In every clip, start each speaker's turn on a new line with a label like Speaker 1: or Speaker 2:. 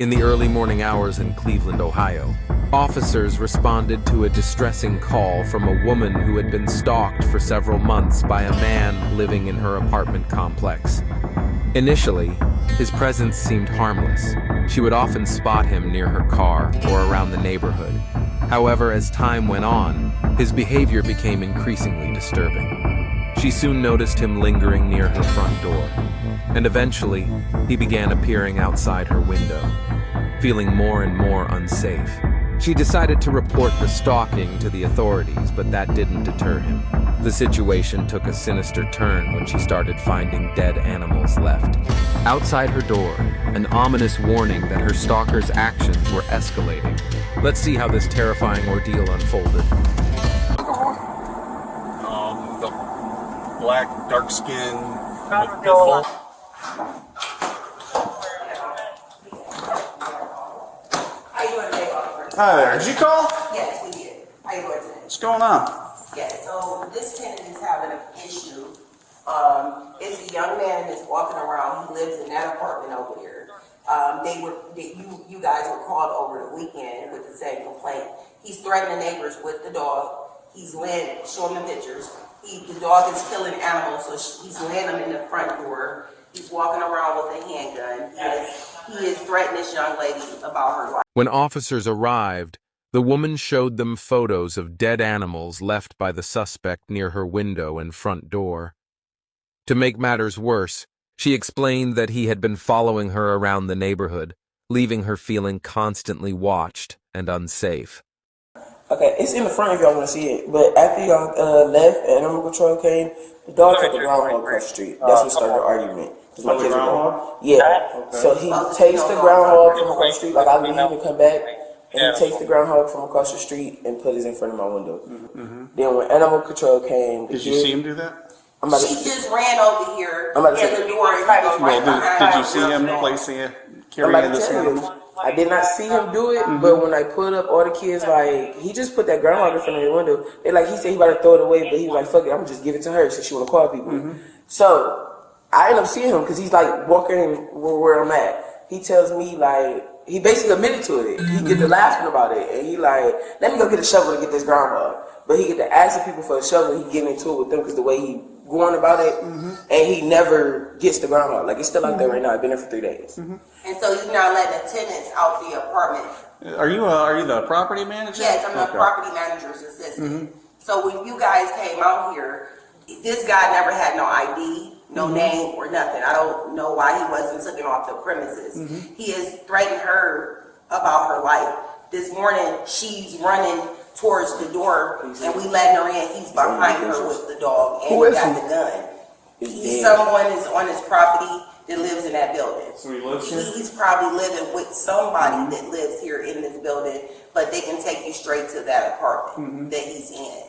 Speaker 1: In the early morning hours in Cleveland, Ohio, officers responded to a distressing call from a woman who had been stalked for several months by a man living in her apartment complex. Initially, his presence seemed harmless. She would often spot him near her car or around the neighborhood. However, as time went on, his behavior became increasingly disturbing. She soon noticed him lingering near her front door, and eventually, he began appearing outside her window. Feeling more and more unsafe, she decided to report the stalking to the authorities, but that didn't deter him. The situation took a sinister turn when she started finding dead animals left outside her door, an ominous warning that her stalker's actions were escalating. Let's see how this terrifying ordeal unfolded.
Speaker 2: The black, dark skin, with pit. Hi there. Did you call?
Speaker 3: Yes, we did. How you doing today?
Speaker 2: What's going on?
Speaker 3: Yes, so this tenant is having an issue. It's a young man that's walking around. He lives in that apartment over there. You guys were called over the weekend with the same complaint. He's threatening neighbors with the dog. He's showing them pictures. The dog is killing animals, so he's laying them in the front door. He's walking around with a handgun. He is threatening this young lady about her life.
Speaker 1: When officers arrived, the woman showed them photos of dead animals left by the suspect near her window and front door. To make matters worse, she explained that he had been following her around the neighborhood, leaving her feeling constantly watched and unsafe.
Speaker 4: Okay, it's in the front if y'all want to see it, but after y'all left and animal control came, the dog took the groundhog across the street. That's what started the argument. My kids are yeah, okay. So he takes the groundhog from across the street, like I leave and come back, and he takes the groundhog from across the street and put it in front of my window. Then when animal control came,
Speaker 2: did you see him do that?
Speaker 3: She just ran over here in the door and he goes right behind her.
Speaker 2: Did you see him placing it, carrying this animal?
Speaker 4: I did not see him do it, but when I put up, all the kids, like, he just put that groundhog in front of the window. They like, he said he about to throw it away, but he was like, fuck it, I'm gonna just give it to her since she wanna call people. So I end up seeing him because he's like walking where I'm at. He tells me, like, he basically admitted to it. He get to laughing about it, and he like, let me go get a shovel to get this groundhog. But he get to asking people for a shovel. He getting into it with them because the way he going about it, and he never gets the groundhog. Like, it's still out there right now. I've been there for 3 days.
Speaker 3: And so he's not letting the tenants out the apartment.
Speaker 2: Are you the property manager?
Speaker 3: Yes, I'm the property manager's assistant. So when you guys came out here, this guy never had no ID, no name or nothing. I don't know why he wasn't taken off the premises. He has threatened her about her life. This morning, she's running towards the door, and we letting her in. He's behind her with the dog, and he got the gun. Someone is on his property that lives in that building.
Speaker 2: So he lives here?
Speaker 3: He's probably living with somebody that lives here in this building, but they can take you straight to that apartment that he's in.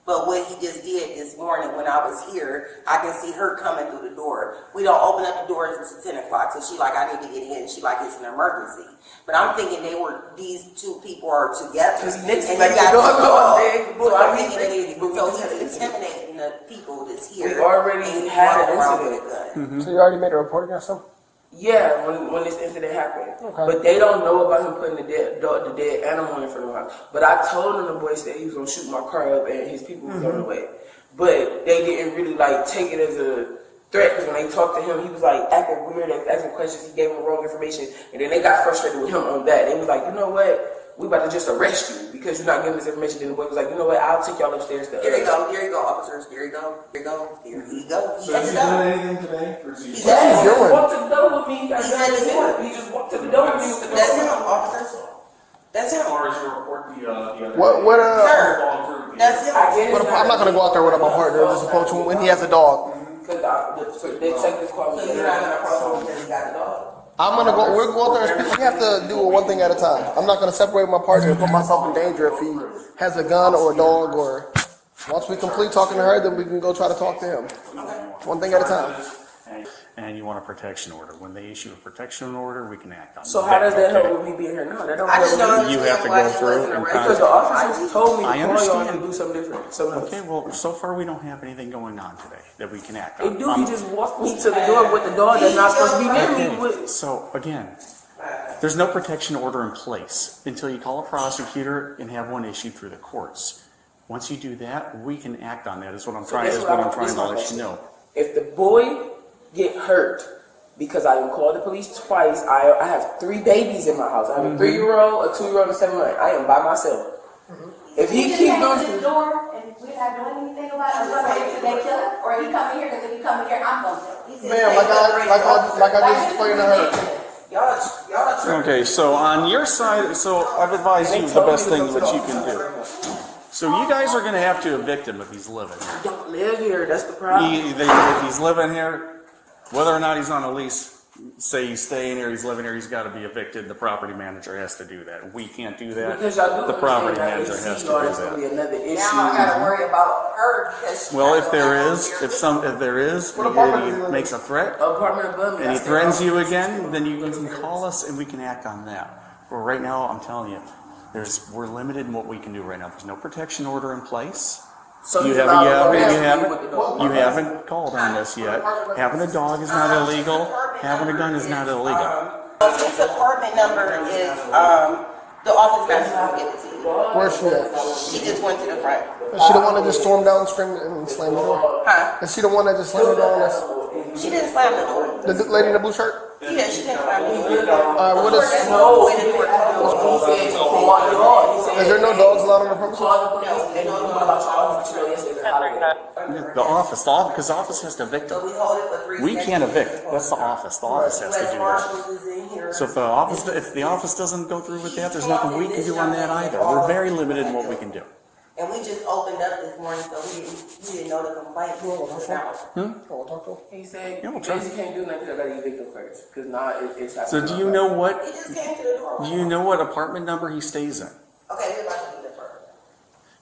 Speaker 3: But what he just did this morning when I was here, I can see her coming through the door. We don't open up the doors until 10 o'clock, so she like, I need to get in. She like, it's an emergency. But I'm thinking these two people are together. And he got the dog. So I'm thinking so he's intimidating the people that's here.
Speaker 4: We already had an incident.
Speaker 5: So you already made a report against him?
Speaker 4: Yeah, when this incident happened. But they don't know about him putting the dead animal in front of the house. But I told them the boys that he was going to shoot my car up and his people was on the way. But they didn't really like take it as a threat, because when they talked to him, he was like acting weird, asking questions. He gave them wrong information. And then they got frustrated with him on that. They was like, you know what? We about to just arrest you because you're not giving us information. Then the boy was like, you know what? I'll take y'all upstairs.
Speaker 3: Here you go, officers. Here you go. Here you go.
Speaker 2: So has he done anything today?
Speaker 4: He just walked to the door with me. He just walked to the door with me.
Speaker 3: That's him, officers. That's him.
Speaker 2: Or is your report the other?
Speaker 3: Sir, that's him.
Speaker 5: I'm not going to go out there with my partner and just approach him when he has a dog.
Speaker 4: Because they take this call.
Speaker 3: So you're not going to approach him because he got the dog?
Speaker 5: We'll go out there and speak. We have to do it one thing at a time. I'm not going to separate my partner and put myself in danger if he has a gun or a dog, or once we complete talking to her, then we can go try to talk to him. One thing at a time.
Speaker 6: And you want a protection order. When they issue a protection order, we can act on it.
Speaker 4: So how does that help with me being here now? That don't help.
Speaker 6: You have to go through and
Speaker 4: because the officers told me to
Speaker 6: I
Speaker 4: call y'all
Speaker 6: understand.
Speaker 4: to do something different.
Speaker 6: Okay, well, so far we don't have anything going on today that we can act
Speaker 4: They
Speaker 6: on.
Speaker 4: do. He just walked me to the door with the dog that's not supposed to be near me.
Speaker 6: So again, There's no protection order in place until you call a prosecutor and have one issued through the courts. Once you do that, we can act on that. Is what I'm trying. Is what I'm trying to let you know.
Speaker 4: If the boy get hurt because I done called the police twice, I have 3 babies in my house. I have a 3-year-old, a 2-year-old, and a 7-month. I am by myself. If he keep doing
Speaker 7: the door and we're not doing anything about it, I'm gonna wait till they kill it, or he coming here, because if he coming here, I'm gonna kill him.
Speaker 5: Ma'am, like I just explained to her.
Speaker 3: Y'all
Speaker 6: Okay, so on your side, so I've advised you the best thing that you can do. So you guys are going to have to evict him if he's living here.
Speaker 4: He don't live here. That's the problem.
Speaker 6: If he's living here, whether or not he's on a lease, say he's staying here, he's living here, he's got to be evicted. The property manager has to do that. We can't do that.
Speaker 4: Because y'all do
Speaker 6: The property
Speaker 4: understand
Speaker 6: manager
Speaker 4: that
Speaker 6: has to
Speaker 4: ACR
Speaker 6: do
Speaker 4: is gonna be
Speaker 6: that.
Speaker 4: another issue.
Speaker 3: Now I gotta worry about her because
Speaker 6: Well, if there is, and he makes a threat,
Speaker 4: Apartment above me.
Speaker 6: and he threatens you again, then you can call us and we can act on that. Well, right now, I'm telling you, we're limited in what we can do right now. There's no protection order in place.
Speaker 4: So
Speaker 6: You
Speaker 4: he's
Speaker 6: haven't,
Speaker 4: allowed to
Speaker 6: you
Speaker 4: arrest
Speaker 6: haven't,
Speaker 4: me with the dog.
Speaker 6: you haven't called on this yet. Having a dog is not illegal. Having a gun is not illegal.
Speaker 3: his apartment number is the office manager will give it to you.
Speaker 5: Where's she at?
Speaker 3: She just went to the front.
Speaker 5: Is she the one that just stormed down, screamed, and slammed the door?
Speaker 3: Huh?
Speaker 5: Is she the one that just slammed the door on us?
Speaker 3: She didn't slam the door.
Speaker 5: The lady in the blue shirt?
Speaker 3: Yeah, she didn't slam the door.
Speaker 5: What is?
Speaker 3: There's no way the door closed.
Speaker 4: He said to call the dog. He said,
Speaker 5: Is there no dogs allowed on the premises?
Speaker 4: call the police. And what about your office? You know, yesterday, Holiday.
Speaker 6: The office, because the office has to evict
Speaker 3: So
Speaker 6: him.
Speaker 3: we hold it for 3
Speaker 6: We
Speaker 3: seconds.
Speaker 6: can't evict. That's the office. The office has to
Speaker 3: Les
Speaker 6: do that.
Speaker 3: Marshall is in here.
Speaker 6: So if the office doesn't go through with that, there's nothing we can do on that either. We're very limited in what we can do.
Speaker 3: And we just opened up this morning, so we didn't know the complaint was out.
Speaker 4: He said,
Speaker 6: Yeah, we'll
Speaker 4: you
Speaker 6: try.
Speaker 4: basically can't do nothing. I gotta evict him first. Because now it's happening.
Speaker 6: So do you know what?
Speaker 3: He just came to the door.
Speaker 6: Do you know what apartment number he stays in?
Speaker 3: Okay, we're about to do the first.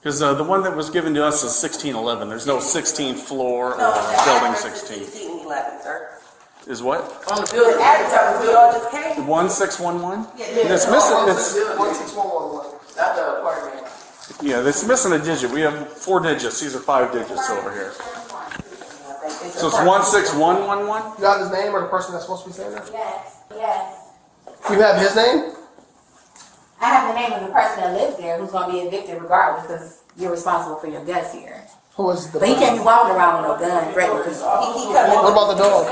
Speaker 6: Because the one that was given to us is 1611. There's no 16th floor or
Speaker 3: No, the
Speaker 6: building
Speaker 3: address is
Speaker 6: 16.
Speaker 3: 1611, sir.
Speaker 6: Is what?
Speaker 4: On the building.
Speaker 3: The address, we all just came.
Speaker 6: 1611?
Speaker 3: Yeah.
Speaker 6: It's missing. It's
Speaker 5: 16111.
Speaker 4: Not the apartment.
Speaker 6: yeah. It's missing a digit. We have 4 digits. These are 5 digits over here. So it's 16111.
Speaker 5: You got his name or the person that's supposed to be saying that?
Speaker 7: Yes, yes.
Speaker 5: You have his name?
Speaker 7: I have the name of the person that lives there who's gonna be evicted regardless, because you're responsible for your guests here.
Speaker 5: Who is the
Speaker 7: But he
Speaker 5: person?
Speaker 7: can't be walking around with no gun threatening people.
Speaker 3: He coming.
Speaker 5: What about the dog?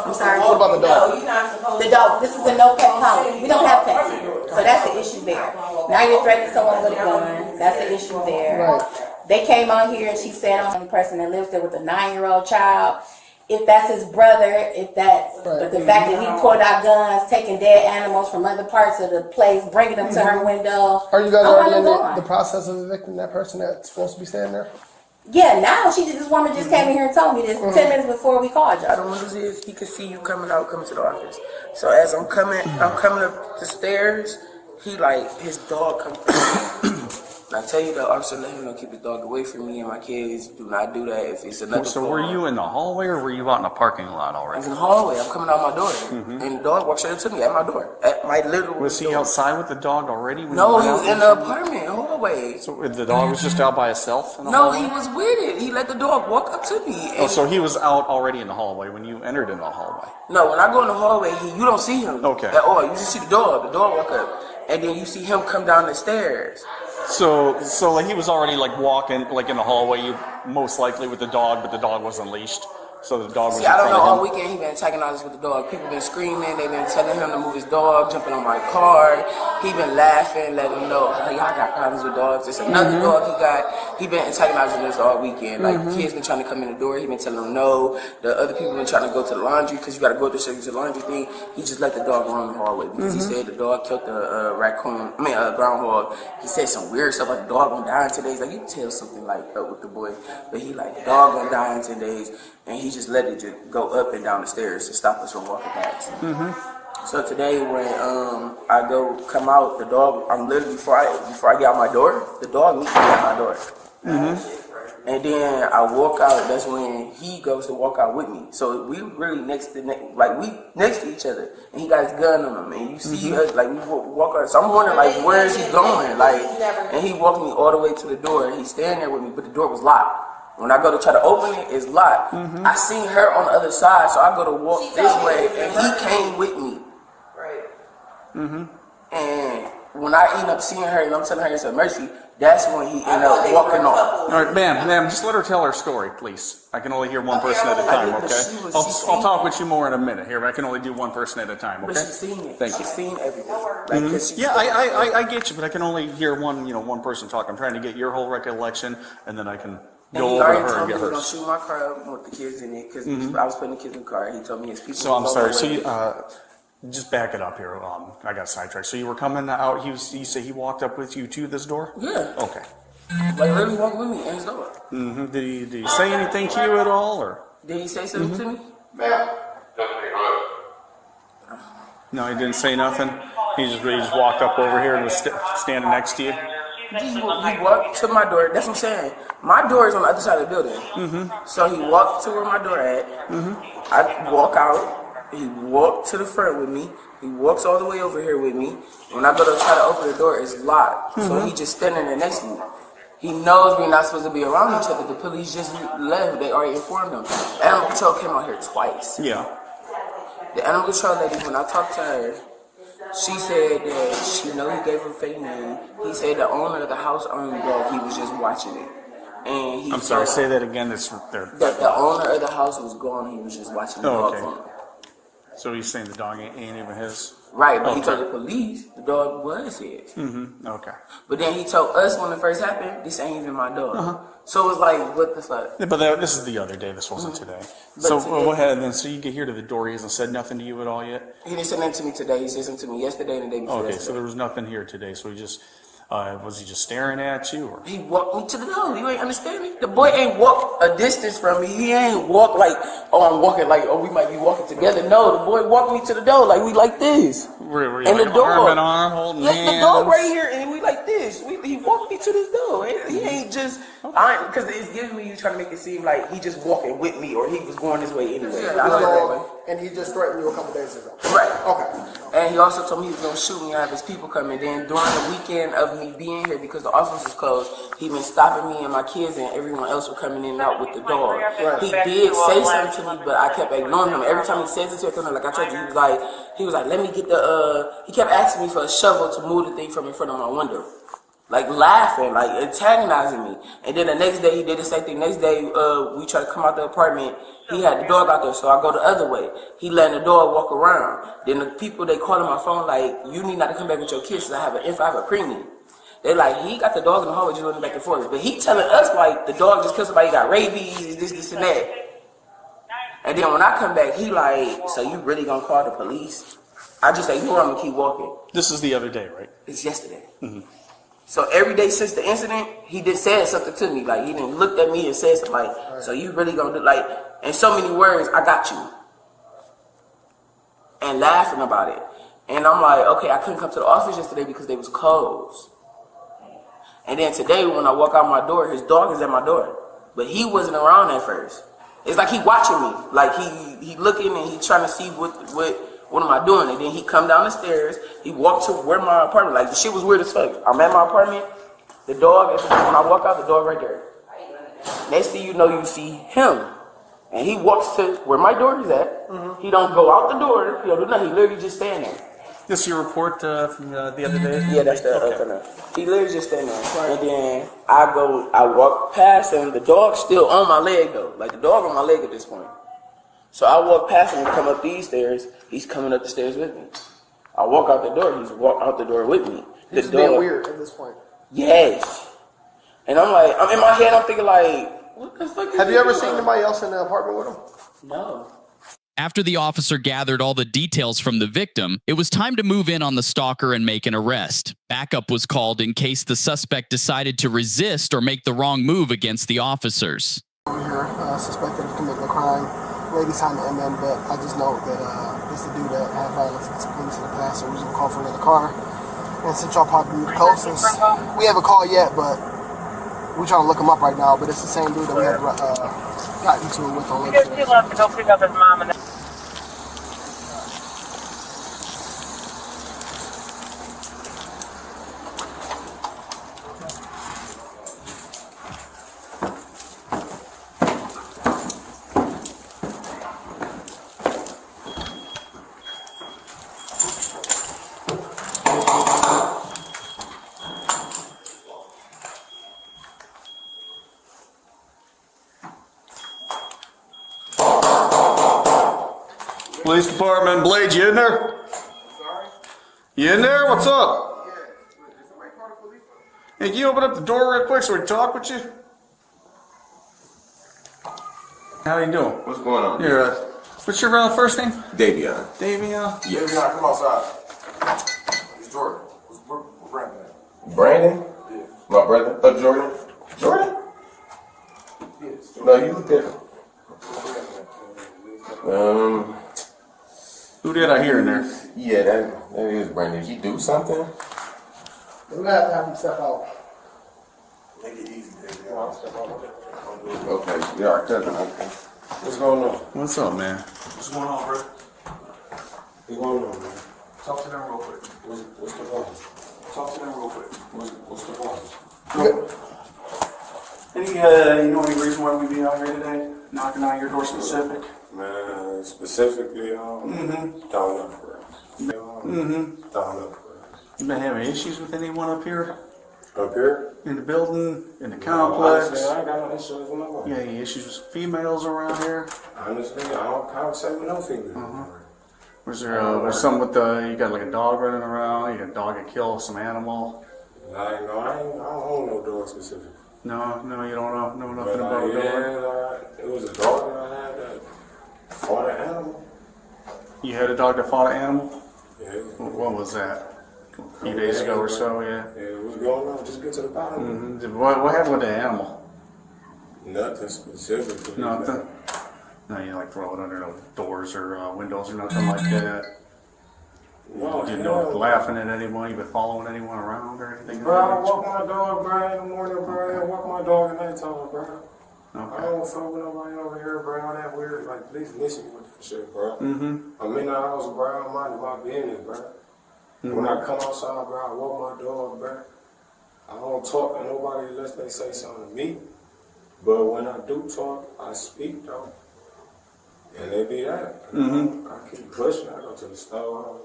Speaker 7: I'm sorry.
Speaker 5: What about the dog?
Speaker 3: No, you're not supposed
Speaker 7: The dog, this is a no pet policy. We don't have pets here. So that's the issue there. Now you're threatening someone with a gun. That's the issue there.
Speaker 5: Right.
Speaker 7: They came on here and she said I'm the person that lives there with a 9-year-old child. If that's his brother, but the fact that he pulled out guns, taking dead animals from other parts of the place, bringing them to her window.
Speaker 5: Are you guys
Speaker 7: I want
Speaker 5: already in
Speaker 7: him gone.
Speaker 5: the process of evicting that person that's supposed to be staying there?
Speaker 7: Yeah, now this woman just came in here and told me this 10 minutes before we called
Speaker 4: I
Speaker 7: y'all.
Speaker 4: don't know what this is. He could see you coming to the office. So as I'm coming up the stairs, his dog comes from And I tell you, the officer let him know keep his dog away from me and my kids. Do not do that if it's another.
Speaker 6: So were you in the hallway or were you out in the parking lot
Speaker 4: I
Speaker 6: already?
Speaker 4: was in the hallway. I'm coming out my door, and the dog walked straight to me at my door, at my literal.
Speaker 6: Was he
Speaker 4: door.
Speaker 6: outside with the dog already? When
Speaker 4: No,
Speaker 6: you
Speaker 4: he
Speaker 6: went
Speaker 4: was
Speaker 6: out?
Speaker 4: in the apartment hallway.
Speaker 6: So the dog was just out by itself in the
Speaker 4: No,
Speaker 6: hallway?
Speaker 4: he was with it. He let the dog walk up to me.
Speaker 6: Oh, so he was out already in the hallway when you entered in the hallway.
Speaker 4: No, when I go in the hallway, you don't see him
Speaker 6: Okay.
Speaker 4: at all. You just see the dog. The dog walk up, and then you see him come down the stairs.
Speaker 6: So like he was already like walking like in the hallway, you most likely with the dog, but the dog wasn't leashed. So the dog was
Speaker 4: See,
Speaker 6: in
Speaker 4: I don't
Speaker 6: front
Speaker 4: know.
Speaker 6: of
Speaker 4: All
Speaker 6: him.
Speaker 4: weekend he been antagonizing with the dog. People been screaming. They been telling him to move his dog, jumping on my car. He been laughing, letting them know, hey, I got problems with dogs. It's another dog he got. He been antagonizing us all weekend. Like kids been trying to come in the door. He been telling them no. The other people been trying to go to the laundry because you got to go through the laundry thing. He just let the dog run the hallway because he said the dog killed the groundhog. He said some weird stuff like the dog gonna die in 10 days. Like you can tell something like up with the boy, but he like the dog gonna die in 10 days. And he just let it just go up and down the stairs to stop us from walking past. So today when I go come out, the dog, I'm literally before I get out my door, the dog meets me at my door. And then I walk out. That's when he goes to walk out with me. So we really next to each other. And he got his gun on him. And you see us like we walk out. So I'm wondering like where is he going? Like, and he walked me all the way to the door. And he's standing there with me, but the door was locked. When I go to try to open it, it's locked. I seen her on the other side, so I go to walk this way, and he came with me.
Speaker 3: Right.
Speaker 4: And when I end up seeing her and I'm telling her it's a mercy, that's when he ended up walking off.
Speaker 6: All right, ma'am, just let her tell her story, please. I can only hear one person at a time, okay? I'll talk with you more in a minute here, but I can only do one person at a time, okay?
Speaker 4: But she's seen it.
Speaker 6: Thank you.
Speaker 4: She's seen everything. Like, 'cause she's
Speaker 6: Yeah, I get you, but I can only hear one person talk. I'm trying to get your whole recollection, and then I can
Speaker 4: And
Speaker 6: go
Speaker 4: he
Speaker 6: over to
Speaker 4: already
Speaker 6: her and
Speaker 4: told me
Speaker 6: get
Speaker 4: he was
Speaker 6: hers.
Speaker 4: gonna shoot my car up with the kids in it because I was putting the kids in the car. He told me his people.
Speaker 6: So I'm
Speaker 4: was
Speaker 6: sorry.
Speaker 4: on the
Speaker 6: So
Speaker 4: way.
Speaker 6: you just back it up here. I got sidetracked. So you were coming out. You say he walked up with you to this door?
Speaker 4: Yeah.
Speaker 6: Okay.
Speaker 4: Like literally walked with me in his door.
Speaker 6: Did he say anything to you at all, or?
Speaker 4: Did he say something to me?
Speaker 6: No, he didn't say nothing. He just walked up over here and was standing next to you.
Speaker 4: He walked to my door. That's what I'm saying. My door is on the other side of the building. So he walked to where my door at. I walk out. He walked to the front with me. He walks all the way over here with me. When I go to try to open the door, it's locked. So he just standing there next to me. He knows we're not supposed to be around each other. The police just left. They already informed them. Animal control came out here twice.
Speaker 6: Yeah.
Speaker 4: The animal control lady, when I talked to her, she said that she know he gave her a fake name. He said the owner of the house owned the dog. He was just watching it. And he
Speaker 6: I'm sorry.
Speaker 4: told
Speaker 6: Say that again. It's there.
Speaker 4: that the owner of the house was gone. He was just watching the dog
Speaker 6: okay.
Speaker 4: for him.
Speaker 6: So he's saying the dog ain't even his.
Speaker 4: Right, but he
Speaker 6: Okay.
Speaker 4: told the police the dog was his.
Speaker 6: Okay.
Speaker 4: But then he told us when it first happened, this ain't even my dog. So it was like, what the fuck?
Speaker 6: Yeah, but this is the other day. This wasn't today.
Speaker 4: But
Speaker 6: So
Speaker 4: today-
Speaker 6: go ahead. Then, so you get here to the door. He hasn't said nothing to you at all yet.
Speaker 4: He didn't say nothing to me today. He said something to me yesterday and the day before
Speaker 6: Okay. So
Speaker 4: yesterday.
Speaker 6: there was nothing here today. So he just was he just staring at you, or?
Speaker 4: He walked me to the door. You ain't understanding? The boy ain't walked a distance from me. He ain't walked like, oh, I'm walking like, oh, we might be walking together. No, the boy walked me to the door like we like this.
Speaker 6: Were you
Speaker 4: And
Speaker 6: like
Speaker 4: the door,
Speaker 6: arm in arm, holding
Speaker 4: yeah,
Speaker 6: hands?
Speaker 4: the door right here, and we like this. He walked me to this door. He ain't just, because it's giving me you trying to make it seem like he just walking with me or he was going this way anyway. I don't know that way.
Speaker 5: And he just threatened you a couple days ago.
Speaker 4: Right.
Speaker 5: Okay.
Speaker 4: And he also told me he was gonna shoot me and have his people come in. Then during the weekend of me being here, because the office was closed, he been stopping me and my kids and everyone else were coming in and out with the dog.
Speaker 5: Right.
Speaker 4: He did say something to me, but I kept ignoring him. Every time he says it to me, like I told you, he was like, let me get the he kept asking me for a shovel to move the thing from in front of my window. Like laughing, like antagonizing me. And then the next day he did the same thing. Next day, we tried to come out the apartment. He had the dog out there, so I go the other way. He letting the dog walk around. Then the people, they called on my phone like, you need not to come back with your kids, 'cause I have a preemie. They like, he got the dog in the hallway just running back and forth. But he telling us like, the dog just killed somebody, got rabies, this and that. And then when I come back, he like, so you really gonna call the police? I just ignore him and keep walking.
Speaker 6: This is the other day, right?
Speaker 4: It's yesterday. So every day since the incident, he did say something to me. Like he didn't looked at me and said something like, so you really gonna do like, in so many words, I got you. And laughing about it. And I'm like, okay, I couldn't come to the office yesterday because they was closed. And then today when I walk out my door, his dog is at my door. But he wasn't around at first. It's like he watching me. Like he looking and he trying to see what am I doing? And then he come down the stairs. He walked to where my apartment. Like the shit was weird as fuck. I'm at my apartment. The dog, when I walk out, the dog right there. Next thing you know, you see him. And he walks to where my door is at. He don't go out the door. He don't do nothing. He literally just stand there.
Speaker 6: This is your report from the other day?
Speaker 4: Yeah, that's the He literally just stand there. And then I walk past him. The dog's still on my leg though. Like the dog on my leg at this point. So I walk past him and come up these stairs. He's coming up the stairs with me. I walk out the door. He's walk out the door with me. The
Speaker 5: He's
Speaker 4: dog,
Speaker 5: being weird at this point.
Speaker 4: Yes. And I'm like, I'm in my head. I'm thinking like, what the fuck?
Speaker 5: Have you ever seen anybody else in the apartment with him?
Speaker 4: No.
Speaker 8: After the officer gathered all the details from the victim, it was time to move in on the stalker and make an arrest. Backup was called in case the suspect decided to resist or make the wrong move against the officers.
Speaker 5: I'm here, suspected of committing a crime. Lady signed the MM, but I just know that this is the dude that had violence against the police in the past, so we was gonna call for another car. And since y'all probably the closest, we haven't called yet, but we're trying to look him up right now. But it's the same dude that we had got into it with on Lakeshore.
Speaker 9: He left to go pick up his mom and
Speaker 6: Police department, Blade, you in there?
Speaker 5: Sorry?
Speaker 6: You in there? What's up?
Speaker 5: Yeah. Is somebody called the police?
Speaker 6: Hey, can you open up the door real quick so we can talk with you? How you doing?
Speaker 10: What's going on?
Speaker 6: You're, what's your first name?
Speaker 10: Davion.
Speaker 6: Davion?
Speaker 10: Yes.
Speaker 5: Davion, come outside. It's Jordan. Where Brandon at?
Speaker 10: Brandon?
Speaker 5: Yeah.
Speaker 10: My brother? Jordan? Jordan?
Speaker 5: Yes.
Speaker 10: No, you look different.
Speaker 6: Who did I hear in there?
Speaker 10: Yeah, that is Brandon. Did he do something?
Speaker 5: We're gonna have to have him step out. Make it easy, Davion. Step out.
Speaker 10: Okay, yeah, our cousin. Okay. What's going on?
Speaker 6: What's up, man?
Speaker 5: What's going on, bro?
Speaker 10: What's going on, man?
Speaker 5: Talk to them real quick.
Speaker 10: What's the problem?
Speaker 5: Talk to them real quick.
Speaker 10: What's the problem?
Speaker 6: You know any reason why we be out here today? Knocking on your door specific?
Speaker 10: Man, specifically, down up for us. Down up for us.
Speaker 6: You been having issues with anyone up here?
Speaker 10: Up here?
Speaker 6: In the building? In the complex?
Speaker 10: Honestly, I ain't got no issues with nobody.
Speaker 6: You got any issues with females around here?
Speaker 10: Honestly, I don't conversate with no female.
Speaker 6: Was there something with you got like a dog running around? You got a dog that killed some animal?
Speaker 10: I don't own no dog specific.
Speaker 6: No, you don't know nothing
Speaker 10: But,
Speaker 6: about a dog?
Speaker 10: it was a dog that I had that fought an animal.
Speaker 6: You had a dog that fought an animal?
Speaker 10: Yeah.
Speaker 6: What was that? A few days ago or so, yeah.
Speaker 10: Yeah, what's going on? Just get to the bottom.
Speaker 6: What happened with the animal?
Speaker 10: Nothing specific.
Speaker 6: Nothing? No, you like throw it under no doors or windows or nothing like that?
Speaker 10: No,
Speaker 6: You didn't know laughing at anyone? You been following anyone around or anything?
Speaker 10: Bro, I walk my dog, bro, in the morning, bro. I walk my dog at nighttime, bro. I don't fuck with nobody over here, bro. All that weird, like, please listen with shit, bro. I'm in the house, bro. I'm minding my business, bro. When I come outside, bro, I walk my dog, bro. I don't talk to nobody unless they say something to me. But when I do talk, I speak, though. And they be that. I keep pushing. I go to the store.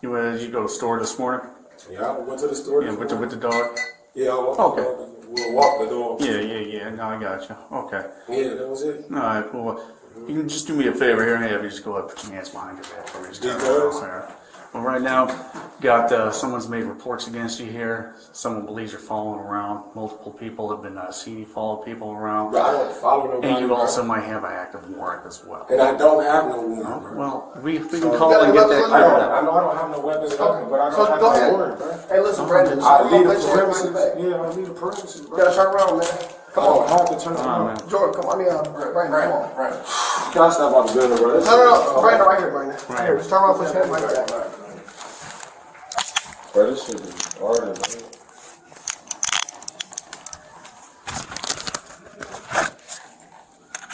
Speaker 6: Did you go to the store this morning?
Speaker 10: Yeah, I went to the store.
Speaker 6: Yeah, with the dog?
Speaker 10: Yeah, I walked the dog. We'll walk the dog.
Speaker 6: Yeah. No, I got you. Okay.
Speaker 10: Yeah, that was it.
Speaker 6: All right, cool. You can just do me a favor here and have you just go ahead and put your hands behind your back for me. Just turn around there. Well, right now, got someone's made reports against you here. Someone believes you're following around. Multiple people have been seen you follow people around.
Speaker 10: But I don't follow nobody.
Speaker 6: And you also might have an active warrant as well.
Speaker 10: And I don't have no warrant.
Speaker 6: Well, we can call and get that cleared up.
Speaker 10: I know I don't have no weapons, but I don't have no warrant, bro.
Speaker 5: Hey, listen, Brandon.
Speaker 10: I leave the premises. Yeah, I leave the premises, bro.
Speaker 5: You gotta turn around, man. Come on.
Speaker 10: I have to turn around.
Speaker 5: Jordan, come on. Brandon, come on.
Speaker 10: Can I stop off the building, bro?
Speaker 5: No. Brandon, right here, Brandon. Right here. Just turn around, put your hands like that.
Speaker 10: Bro, this shit is hard, bro.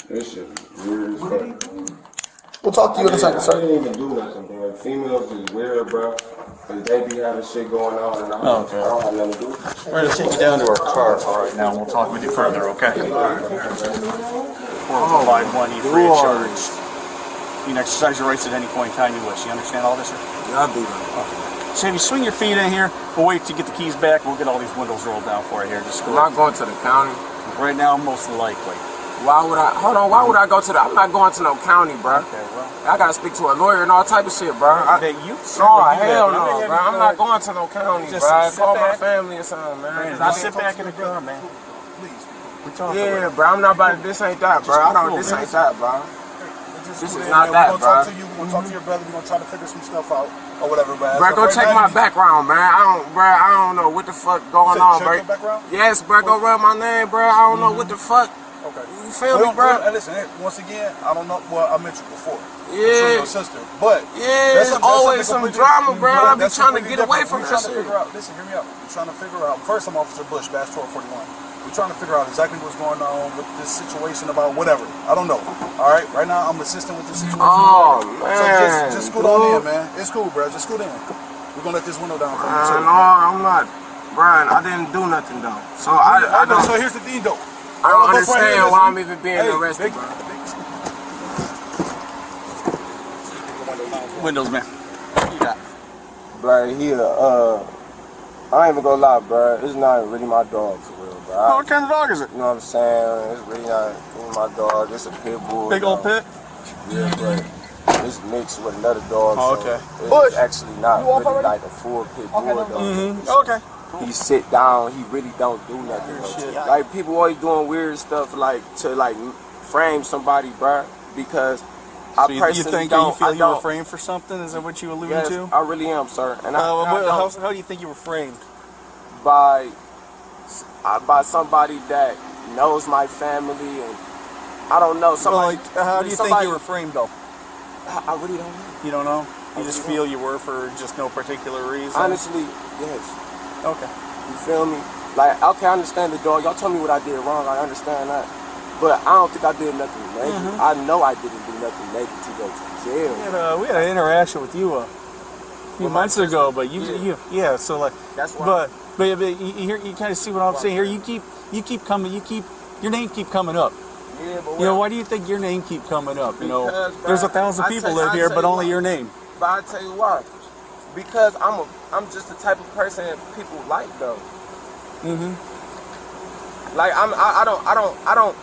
Speaker 10: This shit is weird as fuck.
Speaker 5: We'll talk to you in a second,
Speaker 10: I
Speaker 5: sir.
Speaker 10: didn't even do nothing, bro. Females is weird, bro. Cause they be having shit going on, and I don't have nothing to do.
Speaker 6: We're going to take you down to our car for right now, and we'll talk with you further, okay? We'll provide money free of charge. You can exercise your rights at any point in time you wish. You understand all this, sir?
Speaker 10: Yeah, I do that.
Speaker 6: So if you swing your feet in here, we'll wait to get the keys back. We'll get all these windows rolled down for you here. Just go.
Speaker 10: I'm not going to the county.
Speaker 6: Right now, most likely.
Speaker 10: Why would I? Hold on. Why would I go to the? I'm not going to no county, bro.
Speaker 6: Okay, well.
Speaker 10: I gotta speak to a lawyer and all type of shit, bro.
Speaker 6: Hell no,
Speaker 10: bro. I'm not going to no county,
Speaker 6: Just
Speaker 10: bro.
Speaker 6: sit
Speaker 10: Call my
Speaker 6: back.
Speaker 10: family or something, man.
Speaker 6: Just sit back in the car, man. We're talking.
Speaker 10: Yeah, bro. I'm not about to. This ain't that, bro. I don't. This ain't that, bro. This is not that, bro.
Speaker 11: We're gonna talk to you. We're gonna talk to your brother. We're gonna try to figure some stuff out or whatever, bro.
Speaker 10: Bro, go check my background, man. I don't know what the fuck going on, bro. Yes, bro. Go run my name, bro. I don't know what the fuck.
Speaker 11: Okay.
Speaker 10: You feel me, bro?
Speaker 11: Hey, listen. Once again, I don't know. Well, I met you before.
Speaker 10: Yeah.
Speaker 11: Your sister, but
Speaker 10: yeah, there's always some drama, bro. I be trying to get away from that shit.
Speaker 11: Listen, hear me out. We're trying to figure out. First, I'm Officer Bush, Bass 1241. We're trying to figure out exactly what's going on with this situation about whatever. I don't know. All right. Right now, I'm assisting with this situation.
Speaker 10: Oh man.
Speaker 11: So just scoot on in, man. It's cool, bro. Just scoot in. We're gonna let this window down for you too.
Speaker 10: No, I'm not, Brian. I didn't do nothing though. So I don't.
Speaker 11: So here's the thing, though.
Speaker 10: I don't understand why I'm even being arrested, bro.
Speaker 6: Windows, man. What you got?
Speaker 10: Right here, I ain't even gonna lie, bro. It's not really my dog for real, bro.
Speaker 6: What kind of dog is it?
Speaker 10: You know what I'm saying? It's really not my dog. It's a pit bull.
Speaker 6: Big old pit?
Speaker 10: Yeah, bro. It's mixed with another dog.
Speaker 11: Oh,
Speaker 10: so
Speaker 11: okay.
Speaker 10: It's actually not really like a full pit bull dog.
Speaker 11: Okay.
Speaker 10: He sit down. He really don't do nothing. Like people always doing weird stuff like to like frame somebody, bruh. Because I
Speaker 11: So you
Speaker 10: personally
Speaker 11: think
Speaker 10: don't.
Speaker 11: you feel
Speaker 10: I
Speaker 11: you were
Speaker 10: don't.
Speaker 11: framed for something? Is that what you alluded
Speaker 10: Yes,
Speaker 11: to?
Speaker 10: I really am, sir. And
Speaker 11: How do you think you were framed?
Speaker 10: by somebody that knows my family and I don't know somebody.
Speaker 11: Well, like, how do you think you were framed though?
Speaker 10: I really don't know.
Speaker 11: You don't know? You just feel you were for just no particular reason?
Speaker 10: Honestly, yes.
Speaker 11: Okay.
Speaker 10: You feel me? Like, okay, I understand the dog. Y'all told me what I did wrong. I understand that. But I don't think I did nothing negative. I know I didn't do nothing negative to go to jail.
Speaker 11: We had an interaction with you a few months ago, but yeah. So like,
Speaker 10: that's why.
Speaker 11: But you kind of see what I'm saying here. You keep coming. Your name keep coming up.
Speaker 10: Yeah, but
Speaker 11: why do you think your name keep coming up?
Speaker 10: Because,
Speaker 11: There's 1,000 people live here, but only your name.
Speaker 10: But I tell you why. Because I'm just the type of person people like though. Like I don't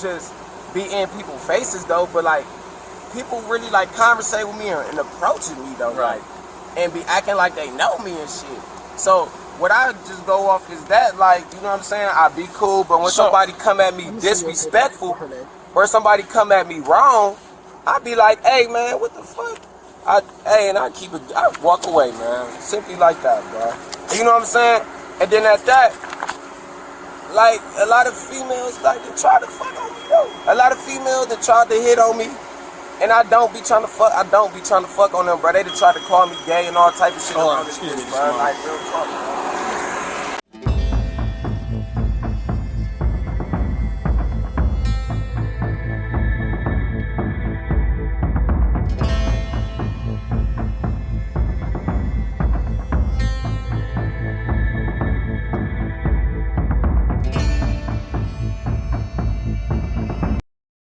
Speaker 10: just be in people's faces though, but like people really like conversate with me and approaching me though, like, and be acting like they know me and shit. So what I just go off is that, like, you know what I'm saying? I be cool, but when somebody come at me disrespectful or somebody come at me wrong, I be like, hey man, what the fuck? I walk away, man. Simply like that, bro. You know what I'm saying? And then at that, like, a lot of females like to try to fuck on me though. A lot of females that try to hit on me, and I don't be trying to fuck on them, bro. They just try to call me gay and all type of shit.
Speaker 11: Excuse me,
Speaker 10: bro. Like, real talk.